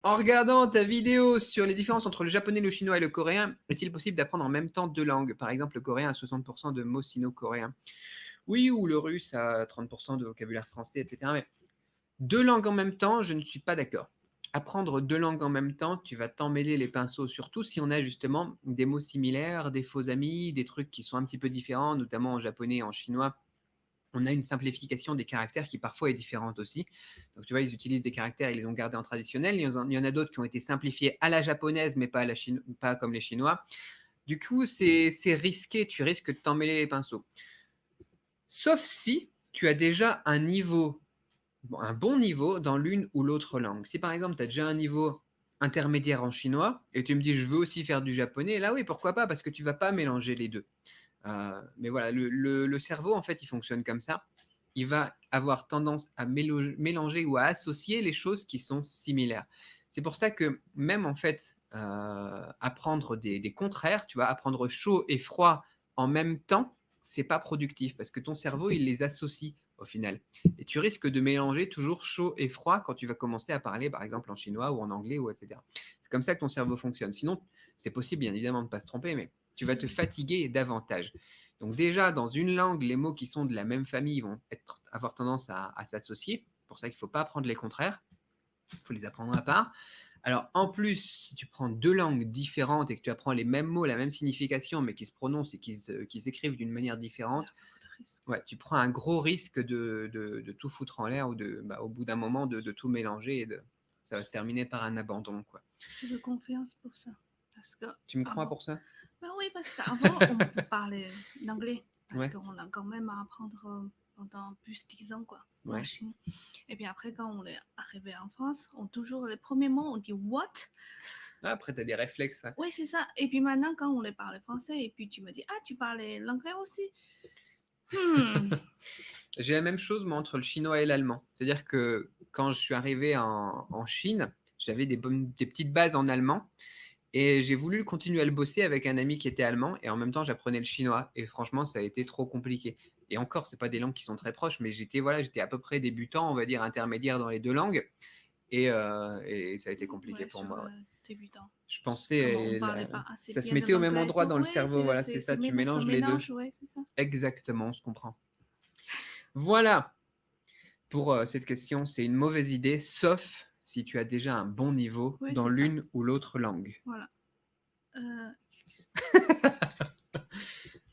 En regardant ta vidéo sur les différences entre le japonais, le chinois et le coréen, est-il possible d'apprendre en même temps deux langues? Par exemple, le coréen a 60% de mots sino-coréens. Oui, ou le russe a 30% de vocabulaire français, etc. Mais deux langues en même temps, je ne suis pas d'accord. Apprendre deux langues en même temps, tu vas t'emmêler les pinceaux, surtout si on a justement des mots similaires, des faux amis, des trucs qui sont un petit peu différents, notamment en japonais et en chinois. On a une simplification des caractères qui parfois est différente aussi. Donc tu vois, ils utilisent des caractères, ils les ont gardés en traditionnel. Il y en a d'autres qui ont été simplifiés à la japonaise, mais pas comme les chinois. Du coup, c'est risqué, tu risques de t'emmêler les pinceaux. Sauf si tu as déjà un niveau, un bon niveau dans l'une ou l'autre langue. Si par exemple, tu as déjà un niveau intermédiaire en chinois et tu me dis je veux aussi faire du japonais, là oui, pourquoi pas, parce que tu vas pas mélanger les deux. Mais voilà, le cerveau, en fait, il fonctionne comme ça. Il va avoir tendance à mélanger ou à associer les choses qui sont similaires. C'est pour ça que même, en fait, apprendre des contraires, tu vois, apprendre chaud et froid en même temps, c'est pas productif parce que ton cerveau, il les associe au final. Et tu risques de mélanger toujours chaud et froid quand tu vas commencer à parler, par exemple, en chinois ou en anglais, ou etc. C'est comme ça que ton cerveau fonctionne. Sinon, c'est possible, bien évidemment, de ne pas se tromper, mais tu vas te fatiguer davantage. Donc déjà, dans une langue, les mots qui sont de la même famille vont avoir tendance à s'associer. C'est pour ça qu'il ne faut pas apprendre les contraires. Il faut les apprendre à part. Alors en plus, si tu prends deux langues différentes et que tu apprends les mêmes mots, la même signification, mais qui se prononcent et qui s'écrivent d'une manière différente, ouais, tu prends un gros risque de tout foutre en l'air ou au bout d'un moment de tout mélanger et ça va se terminer par un abandon, quoi. Je te confiance pour ça. Parce que Tu me crois avant, pour ça? bah oui, parce qu'avant, on parlait l'anglais. Parce Ouais, qu'on a quand même à apprendre pendant plus de 10 ans, quoi, en ouais. Chine. Et puis après, quand on est arrivé en France, on toujours les premiers mots, on dit what? Ah, après, tu as des réflexes, ça. Oui, c'est ça. Et puis maintenant, quand on les parle français, et puis tu me dis, ah, tu parlais l'anglais aussi? Hmm. J'ai la même chose, moi, entre le chinois et l'allemand. C'est-à-dire que quand je suis arrivé en Chine, j'avais des petites bases en allemand et j'ai voulu continuer à le bosser avec un ami qui était allemand et en même temps, j'apprenais le chinois. Et franchement, ça a été trop compliqué. Et encore, c'est pas des langues qui sont très proches, mais j'étais à peu près débutant, on va dire intermédiaire dans les deux langues. Et ça a été compliqué Ouais, pour sur moi. Ouais. débutant. Je Comme on pensais, parlait pas assez ça se bien de mettait au même l'anglais et endroit tout. dans le Ouais, cerveau. Voilà, c'est ça, tu ça mélanges les deux. mélange, ouais, c'est ça. Exactement, on se comprend. Voilà. Pour cette question, c'est une mauvaise idée, sauf si tu as déjà un bon niveau Oui, dans c'est ça. l'une ou l'autre langue. Voilà. Excuse-moi.